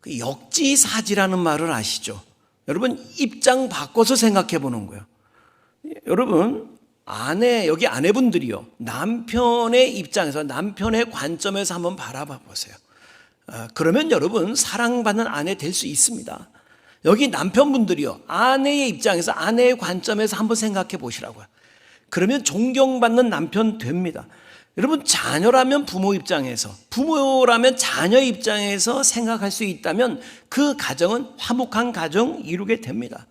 그 역지사지라는 말을 아시죠? 여러분, 입장 바꿔서 생각해 보는 거예요. 여러분, 여기 아내분들이요, 남편의 입장에서, 남편의 관점에서 한번 바라봐 보세요. 그러면 여러분, 사랑받는 아내 될 수 있습니다. 여기 남편분들이요, 아내의 입장에서, 아내의 관점에서 한번 생각해 보시라고요. 그러면 존경받는 남편 됩니다. 여러분, 자녀라면 부모 입장에서, 부모라면 자녀 입장에서 생각할 수 있다면 그 가정은 화목한 가정 이루게 됩니다.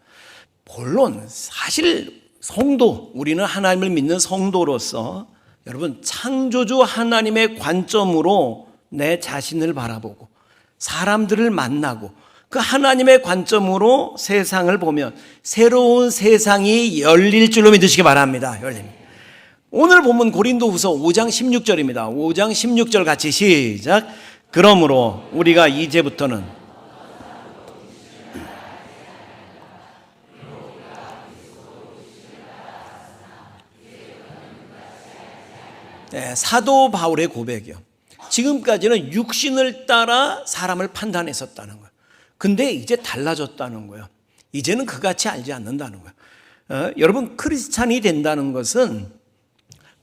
물론 사실 성도, 우리는 하나님을 믿는 성도로서 여러분, 창조주 하나님의 관점으로 내 자신을 바라보고 사람들을 만나고 그 하나님의 관점으로 세상을 보면 새로운 세상이 열릴 줄로 믿으시기 바랍니다. 열립니다. 오늘 본문 고린도후서 5장 16절입니다. 5장 16절 같이 시작. 그러므로 우리가 이제부터는 사도 바울의 고백이요. 지금까지는 육신을 따라 사람을 판단했었다는 거예요. 근데 이제 달라졌다는 거예요. 이제는 그같이 알지 않는다는 거예요. 여러분, 크리스찬이 된다는 것은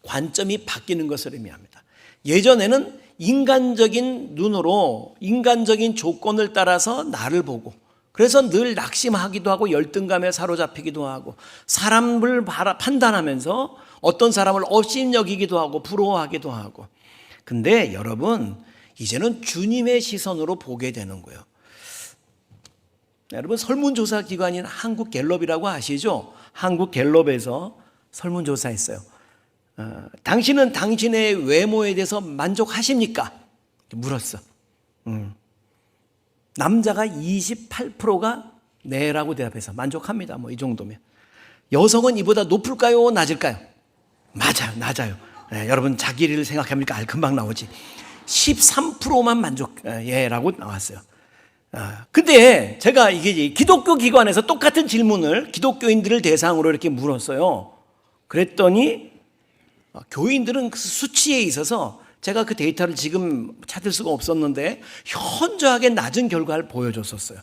관점이 바뀌는 것을 의미합니다. 예전에는 인간적인 눈으로 인간적인 조건을 따라서 나를 보고, 그래서 늘 낙심하기도 하고 열등감에 사로잡히기도 하고 사람을 판단하면서 어떤 사람을 업신여기기도 하고 부러워하기도 하고. 근데 여러분, 이제는 주님의 시선으로 보게 되는 거예요. 여러분, 설문조사 기관인 한국갤럽이라고 아시죠? 한국갤럽에서 설문조사했어요. 당신은 당신의 외모에 대해서 만족하십니까? 물었어. 남자가 28%가 네라고 대답해서 만족합니다. 뭐 이 정도면. 여성은 이보다 높을까요? 낮을까요? 맞아요. 낮아요. 여러분, 자기를 생각합니까? 금방 나오지. 13%만 예라고 나왔어요. 근데 제가 이게 기독교 기관에서 똑같은 질문을 기독교인들을 대상으로 이렇게 물었어요. 그랬더니 교인들은 그 수치에 있어서 제가 그 데이터를 지금 찾을 수가 없었는데 현저하게 낮은 결과를 보여줬었어요.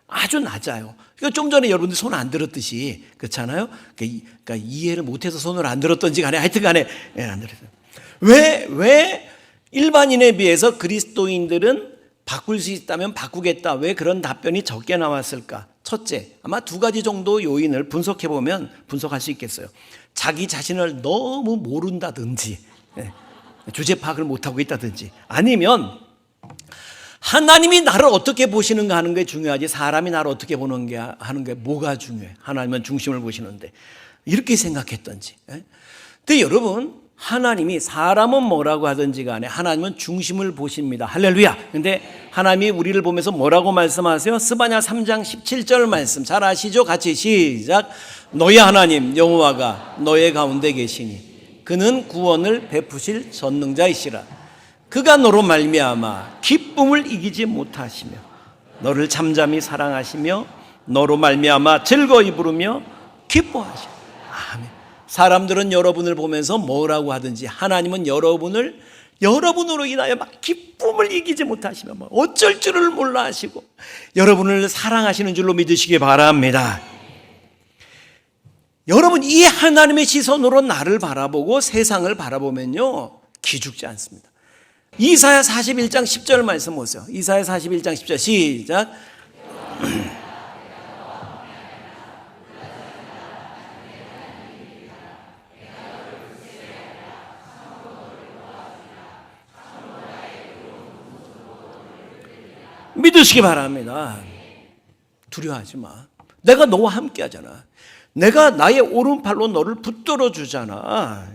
아주 낮아요. 그러니까 좀 전에 여러분들 손 안 들었듯이, 그렇잖아요? 그러니까 이해를 못해서 손을 안 들었던지 간에 하여튼 간에 안 들었어요. 왜 일반인에 비해서 그리스도인들은 바꿀 수 있다면 바꾸겠다, 왜 그런 답변이 적게 나왔을까? 첫째, 아마 두 가지 정도 요인을 분석할 수 있겠어요. 자기 자신을 너무 모른다든지, 주제 파악을 못하고 있다든지, 아니면 하나님이 나를 어떻게 보시는가 하는 게 중요하지 사람이 나를 어떻게 보는 게 하는 게 뭐가 중요해? 하나님은 중심을 보시는데, 이렇게 생각했던지. 근데 여러분, 하나님이 사람은 뭐라고 하든지 간에 하나님은 중심을 보십니다. 할렐루야. 근데 하나님이 우리를 보면서 뭐라고 말씀하세요? 스바냐 3장 17절 말씀 잘 아시죠? 같이 시작. 너희 하나님 여호와가 너의 가운데 계시니 그는 구원을 베푸실 전능자이시라. 그가 너로 말미암아 기쁨을 이기지 못하시며 너를 잠잠히 사랑하시며 너로 말미암아 즐거이 부르며 기뻐하시라. 아멘. 사람들은 여러분을 보면서 뭐라고 하든지 하나님은 여러분으로 인하여 막 기쁨을 이기지 못하시며 어쩔 줄을 몰라 하시고 여러분을 사랑하시는 줄로 믿으시기 바랍니다. 여러분, 이 하나님의 시선으로 나를 바라보고 세상을 바라보면요, 기죽지 않습니다. 이사야 41장 10절 말씀 보세요. 이사야 41장 10절 시작. 믿으시기 바랍니다. 두려워하지 마. 내가 너와 함께 하잖아. 내가 나의 오른팔로 너를 붙들어 주잖아.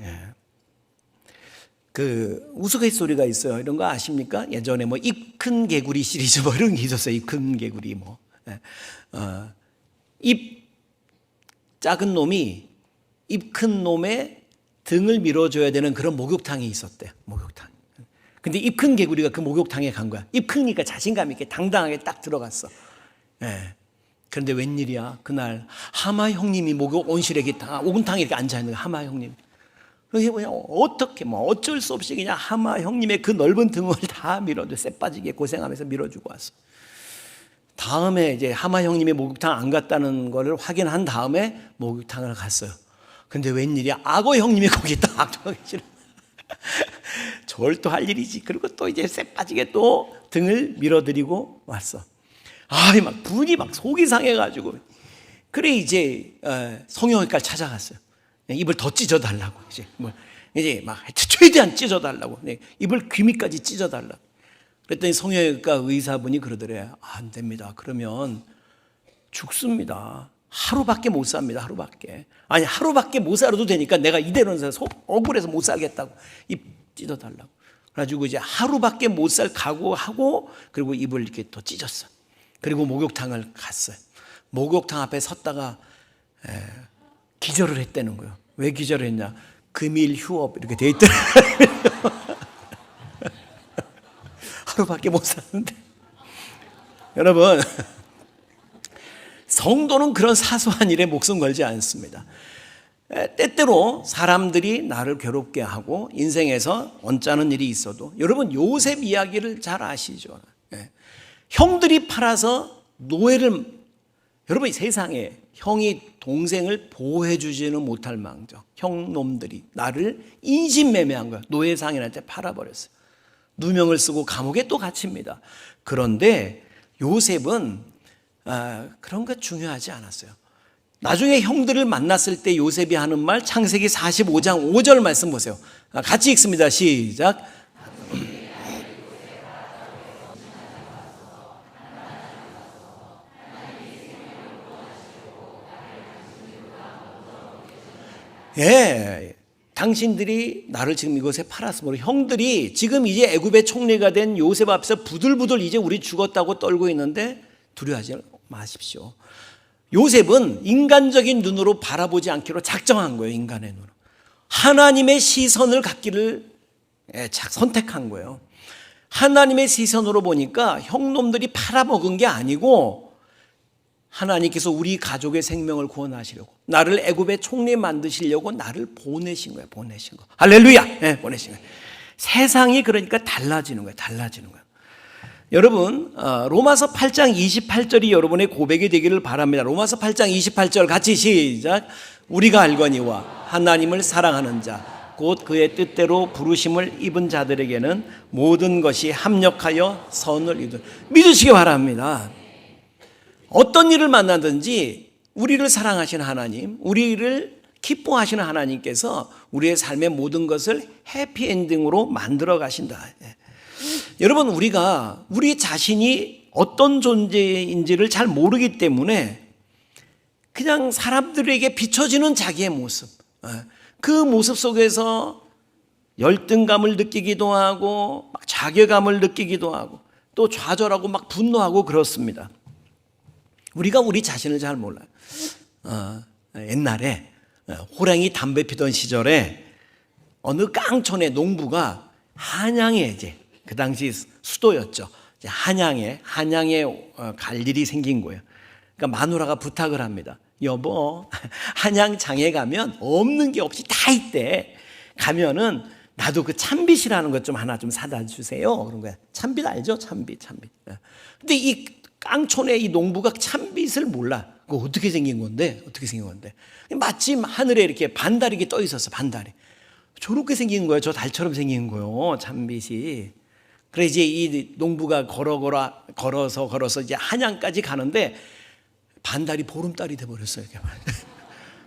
그 우스갯소리가 있어요. 이런 거 아십니까? 예전에 뭐 입 큰 개구리 시리즈 뭐 이런 게 있었어요. 입 큰 개구리 뭐. 입 작은 놈이 입 큰 놈의 등을 밀어줘야 되는 그런 목욕탕이 있었대요. 목욕탕. 근데 입 큰 개구리가 그 목욕탕에 간 거야. 입 크니까 자신감 있게 당당하게 딱 들어갔어. 그런데 웬일이야, 그날 하마 형님이 목욕 온실에 옥은탕에 이렇게 앉아있는 거야. 하마 형님. 그게 그냥 어떻게 어쩔 수 없이 그냥 하마 형님의 그 넓은 등을 다 밀어줘. 쎄 빠지게 고생하면서 밀어주고 왔어. 다음에 이제 하마 형님이 목욕탕 안 갔다는 거를 확인한 다음에 목욕탕을 갔어요. 근데 웬일이야? 악어 형님이 거기 딱 계시는. 저걸 또 할 일이지. 그리고 또 이제 쎄 빠지게 또 등을 밀어드리고 왔어. 막 분이 막 속이 상해가지고. 그래 이제 성형외과를 찾아갔어요. 입을 더 찢어달라고. 이제 막 최대한 찢어달라고. 입을 귀밑까지 찢어달라고. 그랬더니 성형외과 의사분이 그러더래요. 안 됩니다. 그러면 죽습니다. 하루밖에 못 삽니다. 하루밖에. 아니 하루밖에 못 살아도 되니까 내가 이대로는 억울해서 못 살겠다고. 입 찢어달라고. 그래가지고 이제 하루밖에 못 살 각오하고 그리고 입을 이렇게 더 찢었어. 그리고 목욕탕을 갔어요. 목욕탕 앞에 섰다가 기절을 했다는 거예요. 왜 기절을 했냐? 금일 휴업 이렇게 돼 있더라고요. 하루밖에 못 사는데. 여러분, 성도는 그런 사소한 일에 목숨 걸지 않습니다. 때때로 사람들이 나를 괴롭게 하고 인생에서 언짢은 일이 있어도, 여러분 요셉 이야기를 잘 아시죠? 형들이 팔아서 노예를, 여러분 세상에 형이 동생을 보호해 주지는 못할 망정 형놈들이 나를 인신매매한 거야. 노예상인한테 팔아버렸어요. 누명을 쓰고 감옥에 또 갇힙니다. 그런데 요셉은 그런 거 중요하지 않았어요. 나중에 형들을 만났을 때 요셉이 하는 말, 창세기 45장 5절 말씀 보세요. 같이 읽습니다. 시작. 예, 당신들이 나를 지금 이곳에 팔았으므로 형들이 지금 이제 애굽의 총리가 된 요셉 앞에서 부들부들 이제 우리 죽었다고 떨고 있는데 두려워하지 마십시오. 요셉은 인간적인 눈으로 바라보지 않기로 작정한 거예요. 인간의 눈으로. 하나님의 시선을 갖기를 선택한 거예요. 하나님의 시선으로 보니까 형놈들이 팔아먹은 게 아니고 하나님께서 우리 가족의 생명을 구원하시려고, 나를 애굽의 총리 만드시려고 나를 보내신 거예요. 보내신 거. 할렐루야. 네, 보내신 거예요. 세상이 그러니까 달라지는 거예요. 달라지는 거예요. 여러분, 로마서 8장 28절이 여러분의 고백이 되기를 바랍니다. 로마서 8장 28절 같이 시작. 우리가 알거니와 하나님을 사랑하는 자, 곧 그의 뜻대로 부르심을 입은 자들에게는 모든 것이 합력하여 선을 이루는, 믿으시기 바랍니다. 어떤 일을 만나든지 우리를 사랑하시는 하나님, 우리를 기뻐하시는 하나님께서 우리의 삶의 모든 것을 해피엔딩으로 만들어 가신다. 여러분, 우리가 우리 자신이 어떤 존재인지를 잘 모르기 때문에 그냥 사람들에게 비춰지는 자기의 모습, 그 모습 속에서 열등감을 느끼기도 하고 막 자괴감을 느끼기도 하고 또 좌절하고 막 분노하고 그렇습니다. 우리가 우리 자신을 잘 몰라요. 옛날에 호랑이 담배 피던 시절에 어느 깡촌의 농부가 한양에, 이제 그 당시 수도였죠. 한양에 갈 일이 생긴 거예요. 그러니까 마누라가 부탁을 합니다. 여보, 한양장에 가면 없는 게 없이 다 있대. 가면은 나도 그 참빗이라는 것 좀 하나 좀 사다 주세요. 그런 거야. 참빗 알죠? 참빗. 근데 이 깡촌의 이 농부가 참빗을 몰라. 그거 어떻게 생긴 건데? 마침 하늘에 이렇게 반달이 이렇게 떠 있었어. 반달이. 저렇게 생긴 거예요. 저 달처럼 생긴 거예요. 참빗이. 그래 이제 이 농부가 걸어서 이제 한양까지 가는데 반달이 보름달이 돼 버렸어요.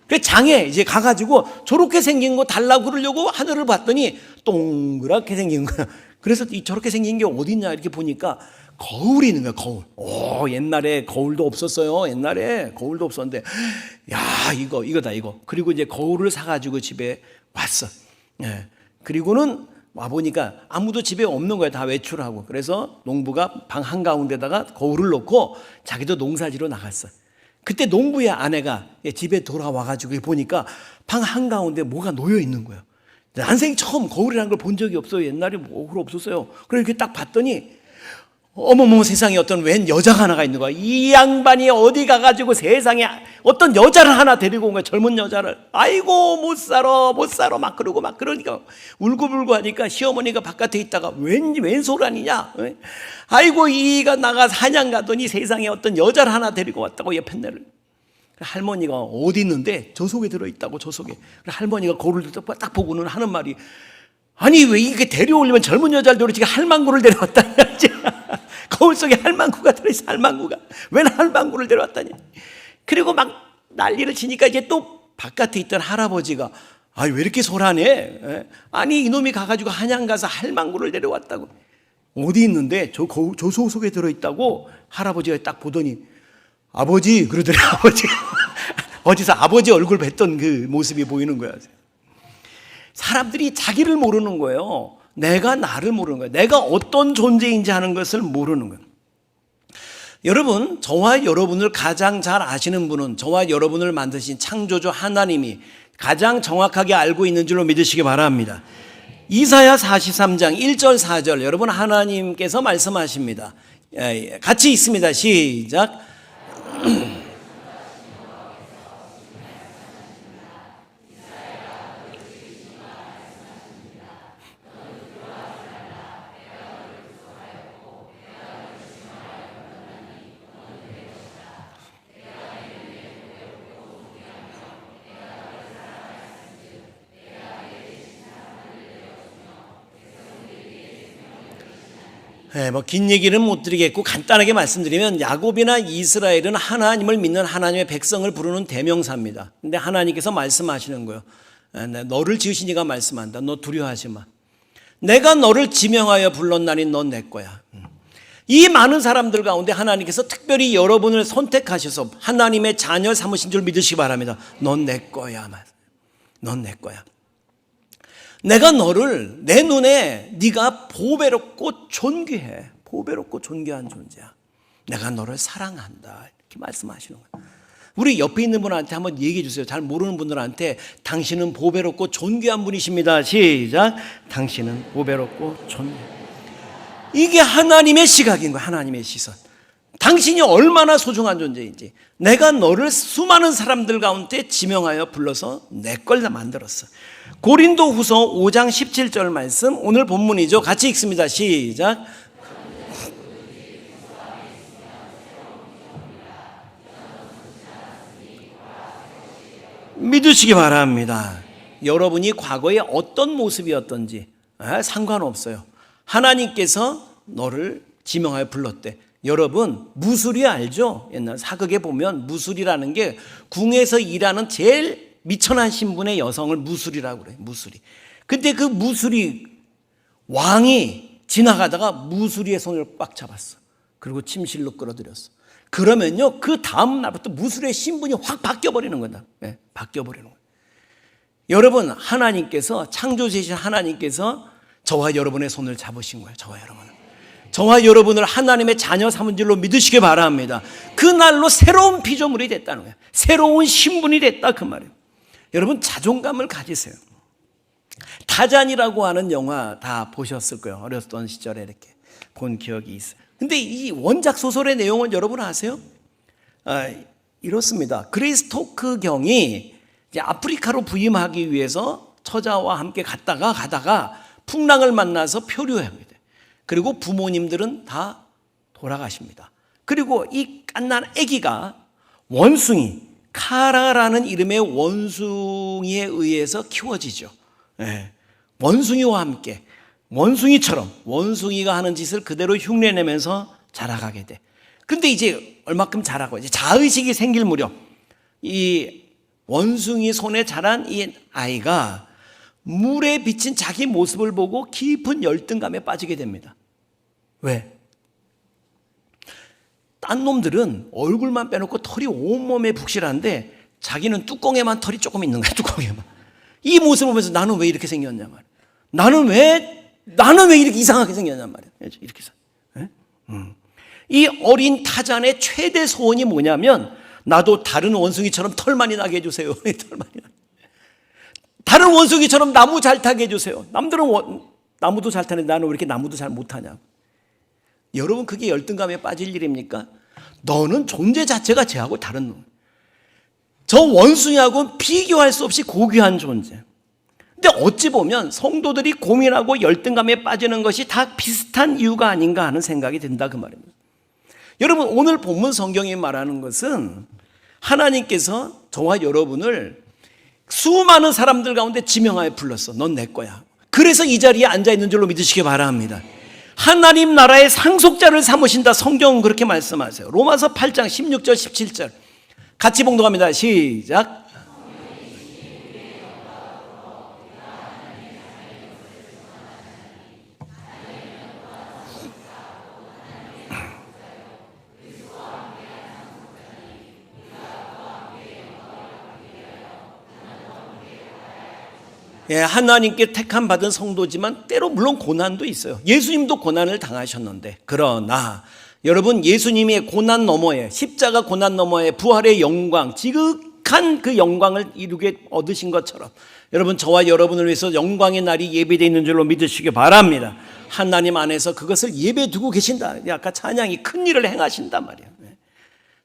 그래서 장에 이제 가가지고 저렇게 생긴 거 달라고 그러려고 하늘을 봤더니 동그랗게 생긴 거야. 그래서 저렇게 생긴 게 어딨냐 이렇게 보니까 거울이 있는 거야. 거울. 옛날에 거울도 없었어요. 옛날에 거울도 없었는데, 야, 이거다. 그리고 이제 거울을 사가지고 집에 왔어. 그리고는 와보니까 아무도 집에 없는 거야. 다 외출하고. 그래서 농부가 방 한가운데다가 거울을 놓고 자기도 농사지러 나갔어. 그때 농부의 아내가 집에 돌아와가지고 보니까 방 한가운데 뭐가 놓여 있는 거예요. 난생 처음 거울이라는 걸 본 적이 없어요. 옛날에 거울 없었어요. 그래서 이렇게 딱 봤더니 어머머 세상에 어떤 웬 여자가 하나가 있는 거야. 이 양반이 어디 가가지고 세상에 어떤 여자를 하나 데리고 온 거야. 젊은 여자를. 아이고 못 살아 막 그러니까 울고불고 하니까 시어머니가 바깥에 있다가 웬 소란이냐. 아이고 이가 나가서 한양 가더니 세상에 어떤 여자를 하나 데리고 왔다고 예편네를. 할머니가 어디 있는데 저 속에 들어있다고 저 속에. 할머니가 거울을 딱 보고는 하는 말이 아니 왜 이게 데려오려면 젊은 여자를 데려오지 할망구를 데려왔다냐. 거울 속에 할망구가 들어있어. 할망구가 웬 할망구를 데려왔다냐. 그리고 막 난리를 치니까 이제 또 바깥에 있던 할아버지가 아니 왜 이렇게 소란해. 아니 이놈이 가가지고 한양 가서 할망구를 데려왔다고. 어디 있는데 저 소 속에 들어있다고. 할아버지가 딱 보더니 아버지 그러더래. 아버지 어디서 아버지 얼굴 뵀던 그 모습이 보이는 거야. 사람들이 자기를 모르는 거예요. 내가 나를 모르는 거예요. 내가 어떤 존재인지 하는 것을 모르는 거예요. 여러분, 저와 여러분을 가장 잘 아시는 분은 저와 여러분을 만드신 창조주 하나님이 가장 정확하게 알고 있는 줄로 믿으시기 바랍니다. 이사야 43장 1절 4절 여러분 하나님께서 말씀하십니다. 같이 있습니다. 시작. 긴 얘기는 못 드리겠고 간단하게 말씀드리면 야곱이나 이스라엘은 하나님을 믿는 하나님의 백성을 부르는 대명사입니다. 근데 하나님께서 말씀하시는 거예요. 너를 지으신 이가 말씀한다. 너 두려워하지 마. 내가 너를 지명하여 불렀나니 넌 내 거야. 이 많은 사람들 가운데 하나님께서 특별히 여러분을 선택하셔서 하나님의 자녀 삼으신 줄 믿으시기 바랍니다. 넌 내 거야. 넌 내 거야. 내가 너를 내 눈에 네가 보배롭고 존귀해. 보배롭고 존귀한 존재야. 내가 너를 사랑한다. 이렇게 말씀하시는 거예요. 우리 옆에 있는 분한테 한번 얘기해 주세요. 잘 모르는 분들한테 당신은 보배롭고 존귀한 분이십니다. 시작. 당신은 보배롭고 존귀. 이게 하나님의 시각인 거예요. 하나님의 시선. 당신이 얼마나 소중한 존재인지. 내가 너를 수많은 사람들 가운데 지명하여 불러서 내 걸 만들었어. 고린도후서 5장 17절 말씀 오늘 본문이죠. 같이 읽습니다. 시작. 믿으시기 바랍니다. 여러분이 과거에 어떤 모습이었던지 상관없어요. 하나님께서 너를 지명하여 불렀대. 여러분 무술이 알죠? 옛날 사극에 보면 무술이라는 게 궁에서 일하는 제일 미천한 신분의 여성을 무술이라고 그래요. 무술이. 근데 그 무술이 왕이 지나가다가 무술이의 손을 꽉 잡았어. 그리고 침실로 끌어들였어. 그러면요 그 다음 날부터 무술의 신분이 확 바뀌어버리는 거다. 네, 바뀌어버리는 거예요. 여러분 하나님께서 창조주이신 하나님께서 저와 여러분의 손을 잡으신 거예요. 저와 여러분을 하나님의 자녀 삼은 줄로 믿으시기 바랍니다. 그날로 새로운 피조물이 됐다는 거예요. 새로운 신분이 됐다 그 말이에요. 여러분 자존감을 가지세요. 타잔이라고 하는 영화 다 보셨을 거예요. 어렸던 시절에 이렇게 본 기억이 있어요. 근데 이 원작 소설의 내용은 여러분 아세요? 이렇습니다. 그리스토크 경이 이제 아프리카로 부임하기 위해서 처자와 함께 가다가 풍랑을 만나서 표류하게 돼요. 그리고 부모님들은 다 돌아가십니다. 그리고 이 갓난 아기가 원숭이 카라라는 이름의 원숭이에 의해서 키워지죠. 네. 원숭이와 함께 원숭이처럼 원숭이가 하는 짓을 그대로 흉내내면서 자라가게 돼. 근데 이제 얼마큼 자라고 이제 자의식이 생길 무렵 이 원숭이 손에 자란 이 아이가 물에 비친 자기 모습을 보고 깊은 열등감에 빠지게 됩니다. 왜? 딴 놈들은 얼굴만 빼놓고 털이 온몸에 북실한데 자기는 뚜껑에만 털이 조금 있는 거야. 뚜껑에만. 이 모습을 보면서 나는 왜 이렇게 생겼냐 말이야. 나는 왜 이렇게 이상하게 생겼냐 말이야. 이렇게 이 어린 타잔의 최대 소원이 뭐냐면 나도 다른 원숭이처럼 털만이 나게 해주세요. 다른 원숭이처럼 나무 잘 타게 해주세요. 남들은 나무도 잘 타는데 나는 왜 이렇게 나무도 잘 못 타냐. 여러분 그게 열등감에 빠질 일입니까? 너는 존재 자체가 쟤하고 다른 놈. 저 원숭이하고는 비교할 수 없이 고귀한 존재. 근데 어찌 보면 성도들이 고민하고 열등감에 빠지는 것이 다 비슷한 이유가 아닌가 하는 생각이 든다 그 말입니다. 여러분 오늘 본문 성경이 말하는 것은 하나님께서 저와 여러분을 수많은 사람들 가운데 지명하여 불렀어. 넌 내 거야. 그래서 이 자리에 앉아있는 줄로 믿으시기 바랍니다. 하나님 나라의 상속자를 삼으신다. 성경은 그렇게 말씀하세요. 로마서 8장 16절 17절 같이 봉독합니다. 시작. 예, 하나님께 택함 받은 성도지만 때로 물론 고난도 있어요. 예수님도 고난을 당하셨는데 그러나 여러분 예수님의 고난 너머에 십자가 고난 너머에 부활의 영광 지극한 그 영광을 이루게 얻으신 것처럼 여러분 저와 여러분을 위해서 영광의 날이 예배되어 있는 줄로 믿으시기 바랍니다. 하나님 안에서 그것을 예배 두고 계신다. 아까 찬양이 큰 일을 행하신단 말이에요.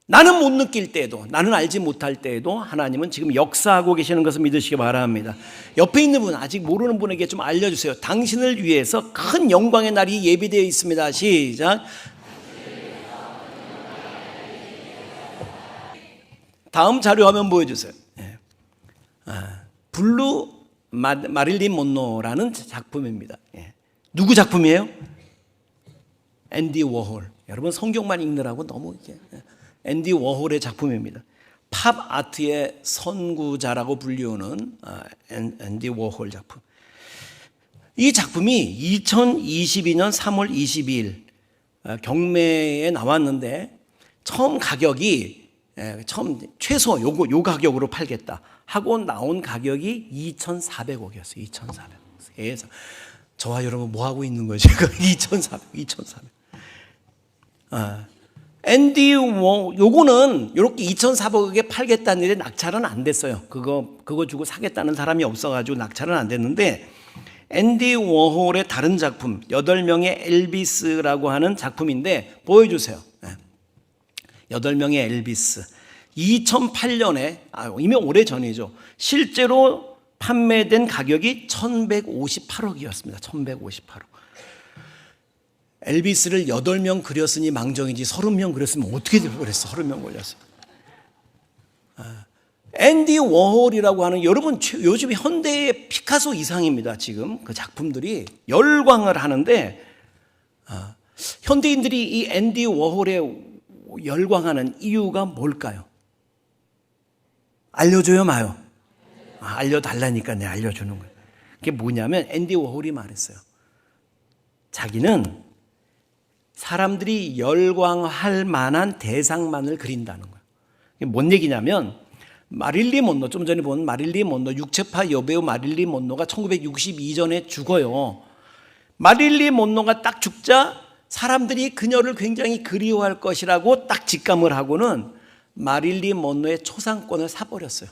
나는 못 느낄 때에도 나는 알지 못할 때에도 하나님은 지금 역사하고 계시는 것을 믿으시기 바랍니다. 옆에 있는 분 아직 모르는 분에게 좀 알려주세요. 당신을 위해서 큰 영광의 날이 예비되어 있습니다. 시작. 다음 자료 화면 보여주세요. 블루 마릴린 monroe라는 작품입니다. 누구 작품이에요? 앤디 워홀. 여러분 성경만 읽느라고 너무 이렇게 앤디 워홀의 작품입니다. 팝 아트의 선구자라고 불리우는 앤디 워홀 작품. 이 작품이 2022년 3월 22일 경매에 나왔는데 처음 가격이 최소 요 가격으로 팔겠다 하고 나온 가격이 2,400억이었어요. 2,400억. 그래서 저와 여러분 뭐 하고 있는 거죠? 2,400. 앤디 요거는 이렇게 2,400억에 팔겠다는 일에 낙찰은 안 됐어요. 그거 주고 사겠다는 사람이 없어가지고 낙찰은 안 됐는데 앤디 워홀의 다른 작품 8명의 엘비스라고 하는 작품인데 보여주세요. 8명의 엘비스 2008년에 이미 오래전이죠. 실제로 판매된 가격이 1,158억이었습니다. 1,158억. 엘비스를 8명 그렸으니 망정이지 30명 그렸으면 어떻게 그랬어. 30명 걸렸어. 앤디 워홀이라고 하는 여러분 요즘 현대의 피카소 이상입니다. 지금 그 작품들이 열광을 하는데 현대인들이 이 앤디 워홀에 열광하는 이유가 뭘까요? 알려줘요 마요? 알려달라니까 내가 알려주는 거예요. 그게 뭐냐면 앤디 워홀이 말했어요. 자기는 사람들이 열광할 만한 대상만을 그린다는 거예요. 이게 뭔 얘기냐면 마릴린 먼로 좀 전에 본 마릴린 먼로 육체파 여배우 마릴린 먼로가 1962년에 죽어요. 마릴린 먼로가 딱 죽자 사람들이 그녀를 굉장히 그리워할 것이라고 딱 직감을 하고는 마릴린 먼로의 초상권을 사버렸어요.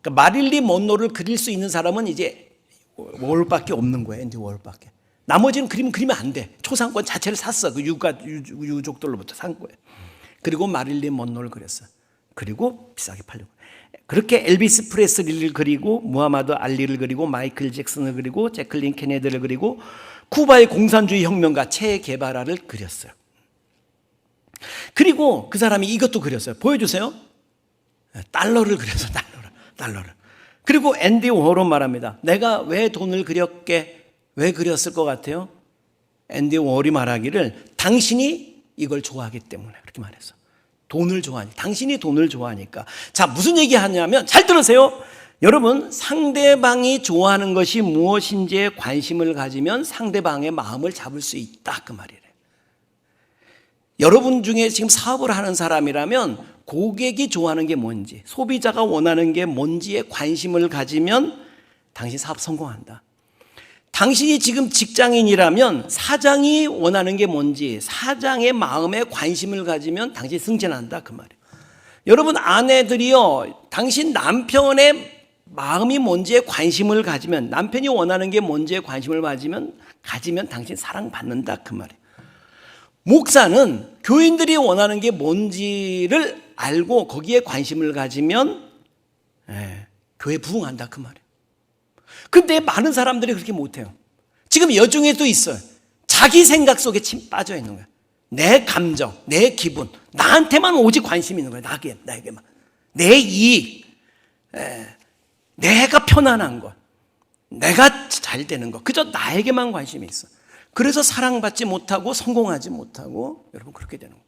그러니까 마릴린 먼로를 그릴 수 있는 사람은 이제 워홀밖에 없는 거예요. 앤디 워홀밖에. 나머지는 그리면 안 돼. 초상권 자체를 샀어. 그 유족들로부터 산 거예요. 그리고 마릴린 먼로를 그렸어. 그리고 비싸게 팔려고. 그렇게 엘비스 프레슬리를 그리고 무하마드 알리를 그리고 마이클 잭슨을 그리고 제클린 케네디를 그리고 쿠바의 공산주의 혁명가 체 게바라를 그렸어요. 그리고 그 사람이 이것도 그렸어요. 보여주세요. 달러를 그렸어. 달러를. 그리고 앤디 워홀은 말합니다. 내가 왜 돈을 그렸게? 왜 그렸을 것 같아요? 앤디 워홀이 말하기를 당신이 이걸 좋아하기 때문에 그렇게 말했어. 돈을 좋아하니까. 당신이 돈을 좋아하니까. 자, 무슨 얘기하냐면 잘 들으세요. 여러분 상대방이 좋아하는 것이 무엇인지에 관심을 가지면 상대방의 마음을 잡을 수 있다 그 말이래. 여러분 중에 지금 사업을 하는 사람이라면 고객이 좋아하는 게 뭔지 소비자가 원하는 게 뭔지에 관심을 가지면 당신 사업 성공한다. 당신이 지금 직장인이라면 사장이 원하는 게 뭔지 사장의 마음에 관심을 가지면 당신이 승진한다 그 말이에요. 여러분 아내들이요 당신 남편의 마음이 뭔지에 관심을 가지면 남편이 원하는 게 뭔지에 관심을 가지면 당신 사랑받는다 그 말이에요. 목사는 교인들이 원하는 게 뭔지를 알고 거기에 관심을 가지면 교회 부흥한다 그 말이에요. 근데 많은 사람들이 그렇게 못해요. 지금 여중에도 있어요. 자기 생각 속에 침 빠져 있는 거예요. 내 감정, 내 기분, 나한테만 오직 관심이 있는 거예요. 나에게만. 내 이익, 내가 편안한 것, 내가 잘 되는 것, 그저 나에게만 관심이 있어. 그래서 사랑받지 못하고 성공하지 못하고 여러분 그렇게 되는 거예요.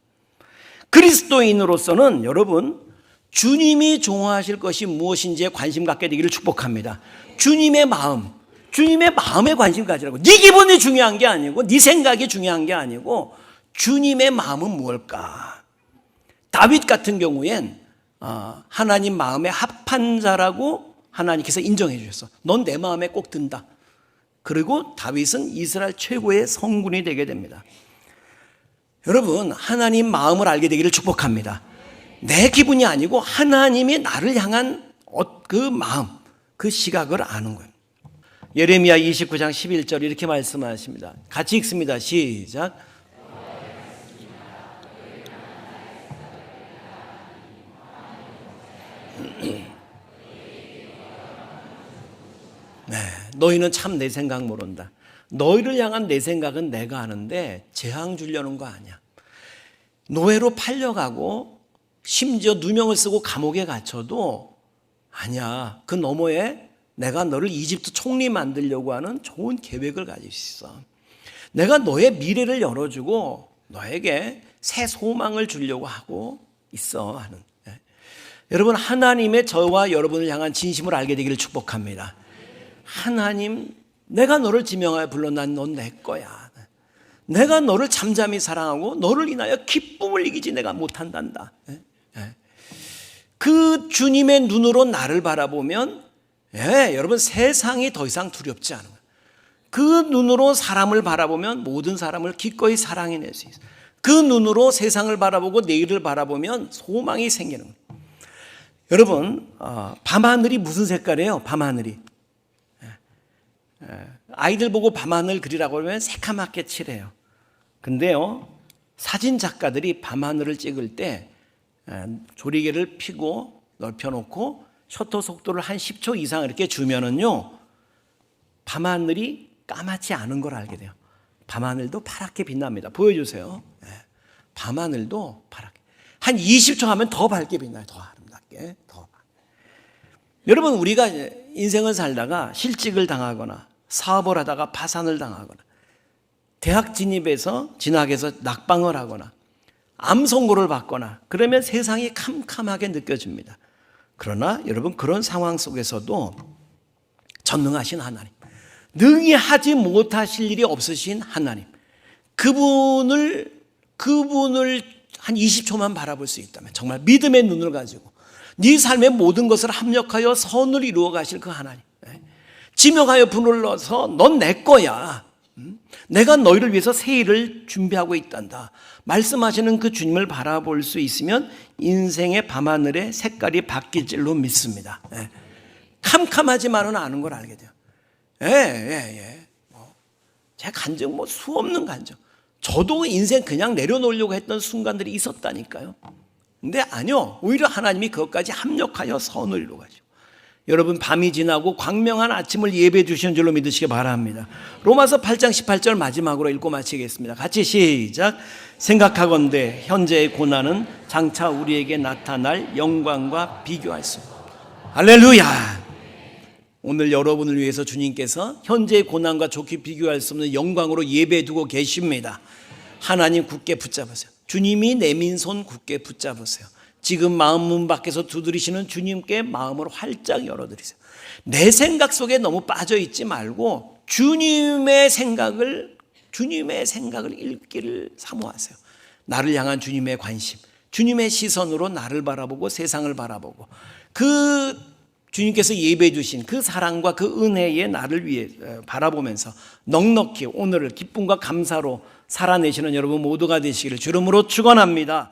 그리스도인으로서는 여러분 주님이 좋아하실 것이 무엇인지에 관심 갖게 되기를 축복합니다. 주님의 마음에 관심 가지라고. 네 기분이 중요한 게 아니고 네 생각이 중요한 게 아니고 주님의 마음은 무엇일까? 다윗 같은 경우엔 하나님 마음에 합한 자라고 하나님께서 인정해 주셨어. 넌 내 마음에 꼭 든다. 그리고 다윗은 이스라엘 최고의 성군이 되게 됩니다. 여러분 하나님 마음을 알게 되기를 축복합니다. 내 기분이 아니고 하나님이 나를 향한 그 마음, 그 시각을 아는 거예요. 예레미야 29장 11절 이렇게 말씀하십니다. 같이 읽습니다. 시작. 네, 너희는 참 내 생각 모른다. 너희를 향한 내 생각은 내가 아는데 재앙 주려는 거 아니야. 노예로 팔려가고 심지어 누명을 쓰고 감옥에 갇혀도 아니야. 그 너머에 내가 너를 이집트 총리 만들려고 하는 좋은 계획을 가지고 있어. 내가 너의 미래를 열어주고 너에게 새 소망을 주려고 하고 있어 하는. 여러분 하나님의 저와 여러분을 향한 진심을 알게 되기를 축복합니다. 하나님, 내가 너를 지명하여 불러 난 넌 내 거야. 내가 너를 잠잠히 사랑하고 너를 인하여 기쁨을 이기지 내가 못한단다. 그 주님의 눈으로 나를 바라보면 여러분 세상이 더 이상 두렵지 않은 거예요. 그 눈으로 사람을 바라보면 모든 사람을 기꺼이 사랑해낼 수 있어요. 그 눈으로 세상을 바라보고 내일을 바라보면 소망이 생기는 거예요. 여러분 밤하늘이 무슨 색깔이에요? 밤하늘이 아이들 보고 밤하늘 그리라고 하면 새카맣게 칠해요. 근데요 사진 작가들이 밤하늘을 찍을 때 조리개를 피고 넓혀놓고 셔터 속도를 한 10초 이상 이렇게 주면은요 밤하늘이 까맣지 않은 걸 알게 돼요. 밤하늘도 파랗게 빛납니다. 보여주세요. 밤하늘도 파랗게 한 20초 하면 더 밝게 빛나요. 더 아름답게 더. 여러분 우리가 인생을 살다가 실직을 당하거나 사업을 하다가 파산을 당하거나 대학 진학해서 낙방을 하거나 암 선고를 받거나 그러면 세상이 캄캄하게 느껴집니다. 그러나 여러분 그런 상황 속에서도 전능하신 하나님, 능히 하지 못하실 일이 없으신 하나님, 그분을 한 20초만 바라볼 수 있다면 정말 믿음의 눈을 가지고 네 삶의 모든 것을 합력하여 선을 이루어 가실 그 하나님, 지명하여 불러서 넌 내 거야, 내가 너희를 위해서 새 일을 준비하고 있단다 말씀하시는 그 주님을 바라볼 수 있으면 인생의 밤하늘의 색깔이 바뀔 줄로 믿습니다. 캄캄하지만은 아는 걸 알게 돼요. 제 간증 수없는 간증. 저도 인생 그냥 내려놓으려고 했던 순간들이 있었다니까요. 근데 아니요, 오히려 하나님이 그것까지 합력하여 선을 이루어 가시고 여러분 밤이 지나고 광명한 아침을 예배해 주시는 줄로 믿으시기 바랍니다. 로마서 8장 18절 마지막으로 읽고 마치겠습니다. 같이 시작. 생각하건대 현재의 고난은 장차 우리에게 나타날 영광과 비교할 수 없다. 할렐루야. 오늘 여러분을 위해서 주님께서 현재의 고난과 좋게 비교할 수 없는 영광으로 예배해 두고 계십니다. 하나님 굳게 붙잡으세요. 주님이 내민 손 굳게 붙잡으세요. 지금 마음 문 밖에서 두드리시는 주님께 마음을 활짝 열어드리세요. 내 생각 속에 너무 빠져 있지 말고 주님의 생각을 읽기를 사모하세요. 나를 향한 주님의 관심, 주님의 시선으로 나를 바라보고 세상을 바라보고 그 주님께서 예배해 주신 그 사랑과 그 은혜에 나를 위해 바라보면서 넉넉히 오늘을 기쁨과 감사로 살아내시는 여러분 모두가 되시기를 주름으로 축원합니다.